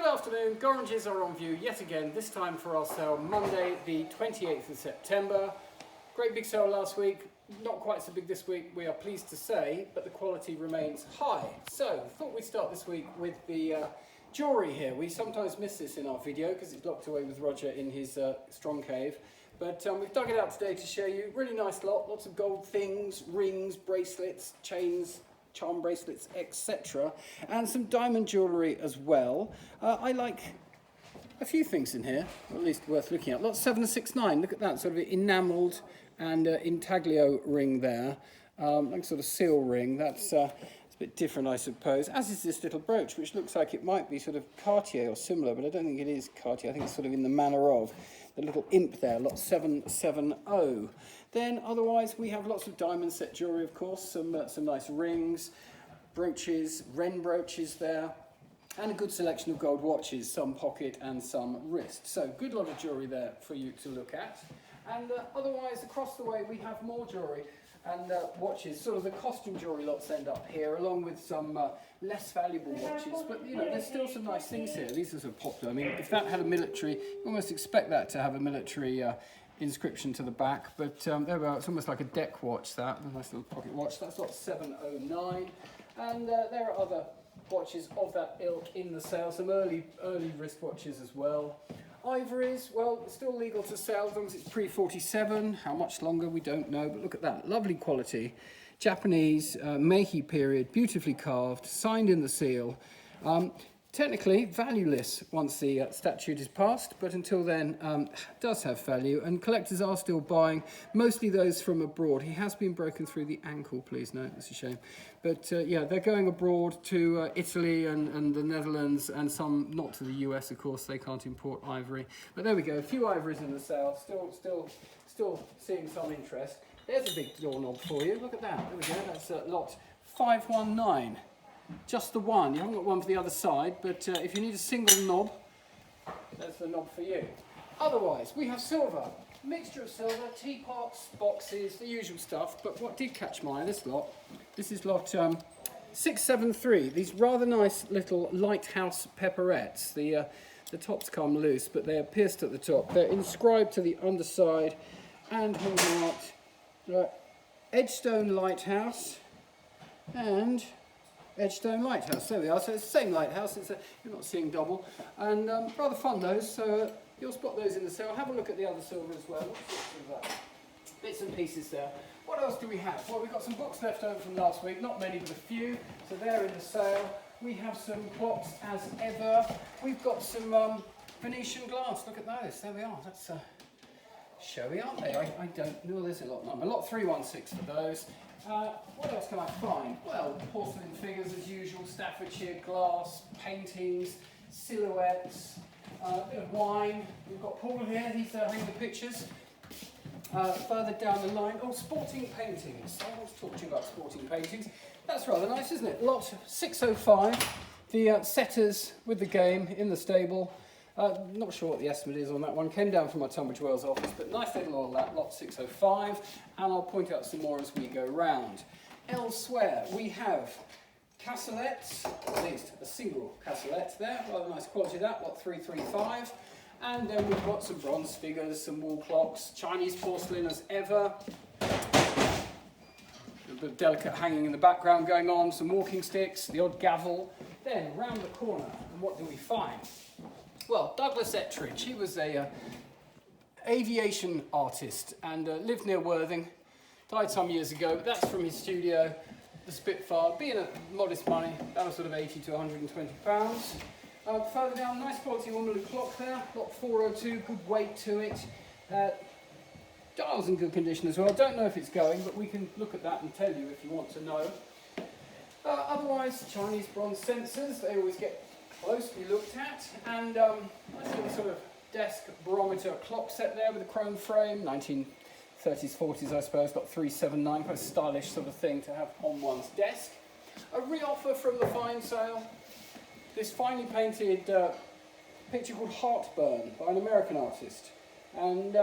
afternoon, Gorringes are on view yet again, this time for our sale Monday the 28th of September. Great big sale last week, not quite so big this week, we are pleased to say, but the quality remains high. So, thought we'd start this week with the jewellery here. We sometimes miss this in our video because it's locked away with Roger in his strong cave. But we've dug it out today to show you. Really nice lot, lots of gold things, rings, bracelets, chains, charm bracelets, etc. And some diamond jewellery as well. I like a few things in here, or at least worth looking at. Lot 769, look at that, sort of enamelled and intaglio ring there. Like sort of seal ring, that's it's a bit different I suppose. As is this little brooch, which looks like it might be sort of Cartier or similar, but I don't think it is Cartier. I think it's sort of in the manner of the little imp there, lot 770. Then otherwise we have lots of diamond set jewellery, of course, some nice rings, brooches, wren brooches there, and a good selection of gold watches, some pocket and some wrist. So good lot of jewellery there for you to look at. And otherwise across the way we have more jewellery and watches. Sort of the costume jewellery lots end up here, along with some less valuable watches, but you know, there's still some nice things here. These are sort of popular. I mean, if that had a military, you almost expect that to have a military inscription to the back, but there we are. It's almost like a deck watch, that, a nice little pocket watch. That's lot 709, and there are other watches of that ilk in the sale, some early wristwatches as well. Ivories, well, it's still legal to sell as long as it's pre-47. How much longer, we don't know, but look at that, lovely quality. Japanese, Meiji period, beautifully carved, signed in the seal. Technically valueless once the statute is passed, but until then does have value, and collectors are still buying, mostly those from abroad. He has been broken through the ankle, please note, that's a shame. But yeah, they're going abroad to Italy and the Netherlands, and some not to the US, of course, they can't import ivory. But there we go, a few ivories in the sale, still seeing some interest. There's a big doorknob for you, look at that, there we go, that's lot 519. Just the one, you haven't got one for the other side, but if you need a single knob, there's the knob for you. Otherwise, we have silver, mixture of silver, teapots, boxes, the usual stuff, but what did catch my eye, this is lot 673, these rather nice little lighthouse pepperettes. The tops come loose, but they are pierced at the top. They're inscribed to the underside and holding out Edgestone Lighthouse and Edgestone Lighthouse, there we are, so it's the same lighthouse, you're not seeing double, and rather fun those, so you'll spot those in the sale. Have a look at the other silver as well, bits and pieces there. What else do we have? Well, we've got some books left over from last week, not many but a few, so they're in the sale. We have some clocks as ever, we've got some Venetian glass, look at those, there we are, that's showy, aren't they? I don't know, there's a lot number, lot 316 for those. What else can I find? Well, porcelain figures as usual, Staffordshire glass, paintings, silhouettes, a bit of wine. We've got Paul here, he's hanging the pictures. Further down the line, sporting paintings. I want to talk to you about sporting paintings. That's rather nice, isn't it? Lot 605, the setters with the game in the stable. Not sure what the estimate is on that one, came down from our Tunbridge Wells office, but nice little all that, lot 605, and I'll point out some more as we go round. Elsewhere, we have cassolettes, at least a single cassolette there, rather nice quality that, lot 335, and then we've got some bronze figures, some wall clocks, Chinese porcelain as ever, a bit of delicate hanging in the background going on, some walking sticks, the odd gavel. Then, round the corner, and what do we find? Well, Douglas Ettridge, he was a aviation artist and lived near Worthing, died some years ago, but that's from his studio, the Spitfire, being a modest money, that was sort of 80 to 120 pounds. Further down, nice quality ornament clock there, lot 402, good weight to it. Dial's in good condition as well, don't know if it's going, but we can look at that and tell you if you want to know. Otherwise, Chinese bronze sensors, they always get closely looked at, and nice little sort of desk barometer clock set there with a chrome frame, 1930s, 40s I suppose, got 379, quite a stylish sort of thing to have on one's desk. A re-offer from the fine sale, this finely painted picture called Heartburn by an American artist, and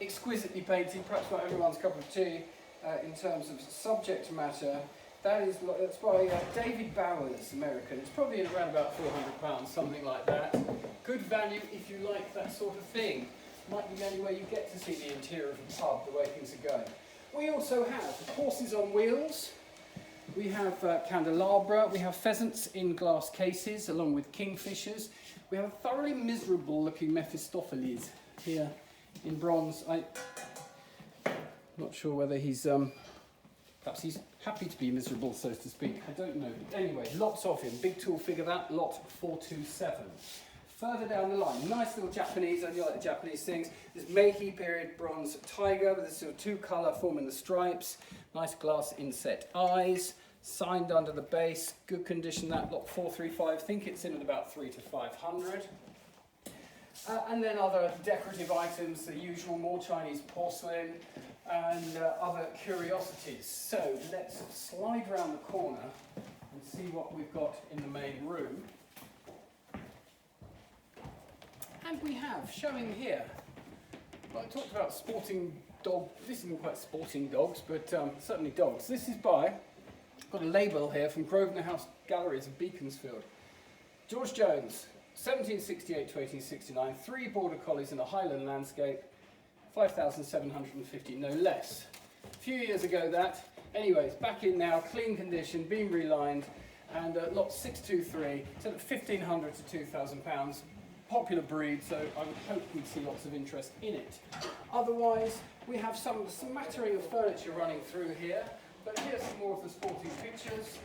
exquisitely painted, perhaps not everyone's cup of tea in terms of subject matter. That's by David Bowers, American. It's probably around about £400, something like that. Good value if you like that sort of thing. Might be the only way you get to see the interior of a pub, the way things are going. We also have horses on wheels. We have candelabra. We have pheasants in glass cases, along with kingfishers. We have a thoroughly miserable-looking Mephistopheles here in bronze. I'm not sure whether he's... perhaps he's happy to be miserable, so to speak. I don't know. But anyway, lots of him. Big tool figure that, lot 427. Further down the line, nice little Japanese, I do like the Japanese things. This Meiji period bronze tiger with this sort of two-colour forming the stripes. Nice glass inset eyes. Signed under the base. Good condition that, lot 435. I think it's in at about 300 to 500. And then other decorative items, the usual, more Chinese porcelain and other curiosities. So let's slide around the corner and see what we've got in the main room. And we have, showing here, well, I talked about sporting dog, this isn't quite sporting dogs, but certainly dogs. This is by, got a label here from Grosvenor House Galleries of Beaconsfield. George Jones, 1768 to 1869, 3 border collies in a Highland landscape, 5,750, no less. A few years ago that. Anyways, back in now, clean condition, being relined, and lot 623, so at 1,500 to £2,000. Popular breed, so I would hope we'd see lots of interest in it. Otherwise, we have some smattering of furniture running through here, but here's some more of the sporting pictures.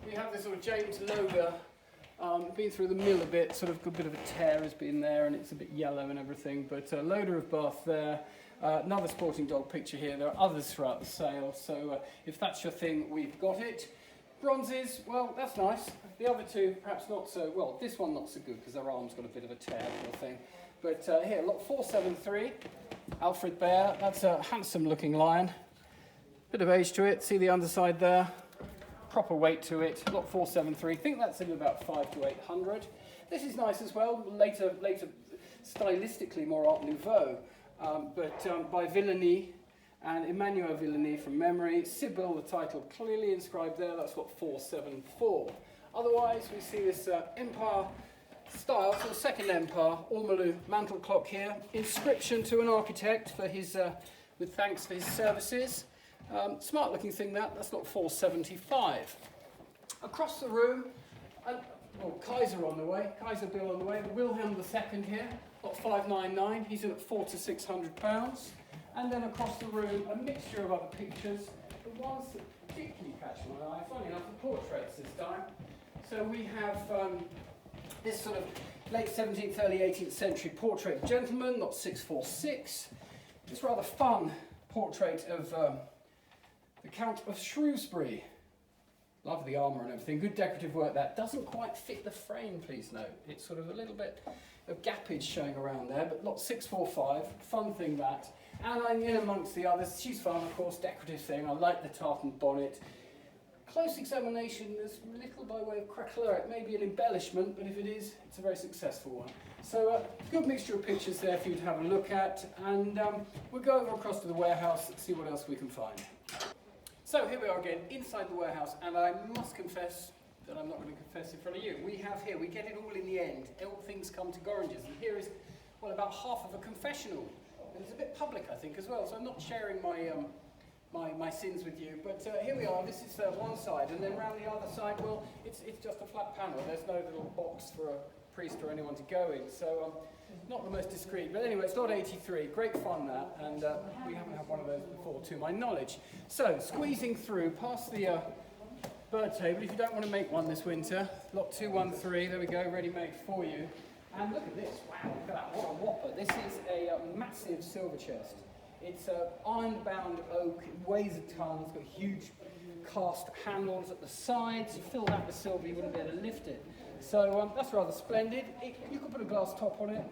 We have this sort of James Loder, been through the mill a bit, sort of a bit of a tear has been there, and it's a bit yellow and everything, but Loder of Bath there. Another sporting dog picture here. There are others throughout the sale, so if that's your thing, we've got it. Bronzes, well, that's nice. The other two, perhaps not so, well, this one not so good because their arm's got a bit of a tear or thing. But here, lot 473, Alfred Bear. That's a handsome looking lion. Bit of age to it, see the underside there. Proper weight to it, lot 473. I think that's in about 500 to 800. This is nice as well, later stylistically more Art Nouveau, but by Villani. And Emmanuel Villani from memory. Sibyl, the title clearly inscribed there, that's what 474. Otherwise, we see this Empire style, so the Second Empire, Ormolu mantle clock here. Inscription to an architect for his, with thanks for his services. Smart looking thing that's lot 475. Across the room, Kaiser on the way, Kaiser Bill on the way, Wilhelm II here, lot 599, he's in at £400 to £600. And then across the room, a mixture of other pictures. The ones that particularly catch my eye, funny enough, the portraits this time. So we have this sort of late 17th, early 18th century portrait gentleman, lot 646. This rather fun portrait of the Count of Shrewsbury. Love the armour and everything, good decorative work that. Doesn't quite fit the frame, please note. It's sort of a little bit of gappage showing around there, but lot 645, fun thing that. And I'm in amongst the others. She's fun, of course, decorative thing. I like the tartan bonnet. Close examination, there's little by way of craquelure. It may be an embellishment, but if it is, it's a very successful one. So, good mixture of pictures there for you to have a look at. And we'll go over across to the warehouse and see what else we can find. So, here we are again, inside the warehouse. And I must confess that I'm not going to confess in front of you. We get it all in the end. All things come to Gorringes. And here is, well, about half of a confessional. It's a bit public, I think, as well, so I'm not sharing my sins with you. But here we are, this is one side, and then round the other side, well, it's just a flat panel. There's no little box for a priest or anyone to go in, so not the most discreet. But anyway, it's lot 83, great fun that, and we haven't had one of those before, to my knowledge. So, squeezing through, past the bird table, if you don't want to make one this winter, lot 213, there we go, ready made for you. And look at this, wow, look at that, what a whopper. This is a massive silver chest. It's iron-bound oak, it weighs a ton, it's got huge cast handles at the sides. You fill that with silver, you wouldn't be able to lift it. So that's rather splendid. You could put a glass top on it,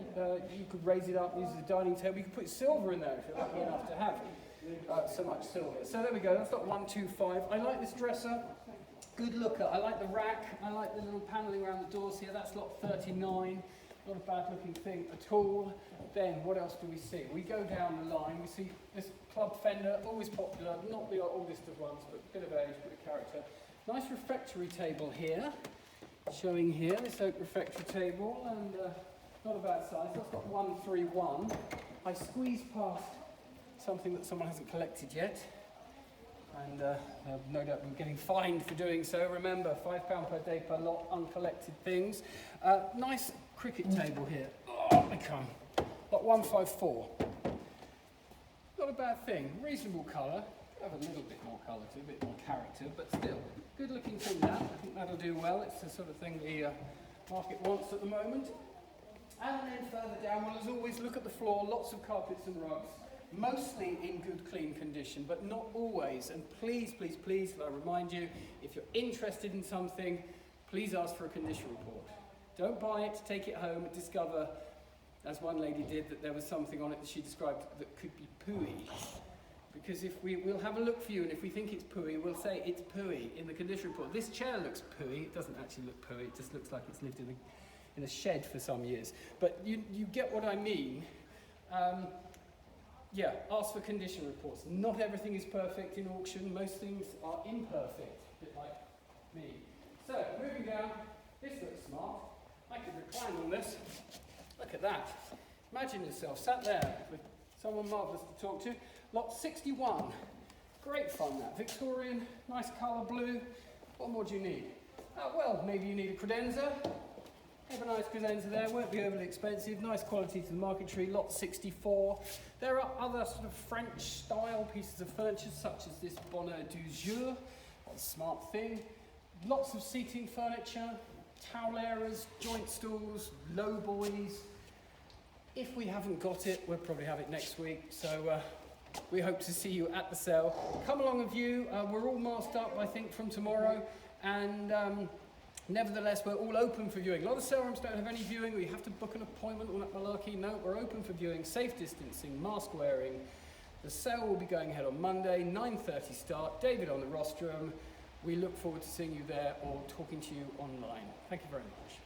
you could raise it up, use it as a dining table, you could put silver in there if you're lucky enough to have so much silver. So there we go, that's got 125. I like this dresser. Good looker. I like the rack. I like the little panelling around the doors here. That's lot 39. Not a bad looking thing at all. Then what else do we see? We go down the line. We see this club fender, always popular. Not the oldest of ones, but a bit of age, bit of character. Nice refectory table here, showing here this oak refectory table, and not a bad size. That's got 131. I squeezed past something that someone hasn't collected yet, and no doubt we're getting fined for doing so. Remember, £5 per day per lot, uncollected things. Nice cricket table here. Oh, I come. Lot 154. Not a bad thing. Reasonable colour. Have a little bit more colour to it, a bit more character, but still, good looking thing that. I think that'll do well. It's the sort of thing the market wants at the moment. And then further down, well, as always, look at the floor. Lots of carpets and rugs. Mostly in good, clean condition, but not always. And please, please, please, I remind you, if you're interested in something, please ask for a condition report. Don't buy it, take it home, and discover, as one lady did, that there was something on it that she described that could be pooey. Because if we'll have a look for you, and if we think it's pooey, we'll say it's pooey in the condition report. This chair looks pooey. It doesn't actually look pooey. It just looks like it's lived in a shed for some years. But you get what I mean. Yeah, ask for condition reports. Not everything is perfect in auction. Most things are imperfect, a bit like me. So, moving down, this looks smart. I could recline on this. Look at that. Imagine yourself sat there with someone marvellous to talk to. Lot 61. Great fun that. Victorian, nice colour blue. What more do you need? Well, maybe you need a credenza. Have a nice credenza there, won't be overly expensive, nice quality to the marquetry, lot 64. There are other sort of French style pieces of furniture such as this bonheur du jour, that's a smart thing. Lots of seating furniture, toweleras, joint stools, low boys. If we haven't got it, we'll probably have it next week, so we hope to see you at the sale. Come along and view, we're all masked up I think from tomorrow, and nevertheless, we're all open for viewing. A lot of sale rooms don't have any viewing, or you have to book an appointment, all that malarkey. No, we're open for viewing, safe distancing, mask wearing. The sale will be going ahead on Monday, 9:30 start. David on the rostrum. We look forward to seeing you there or talking to you online. Thank you very much.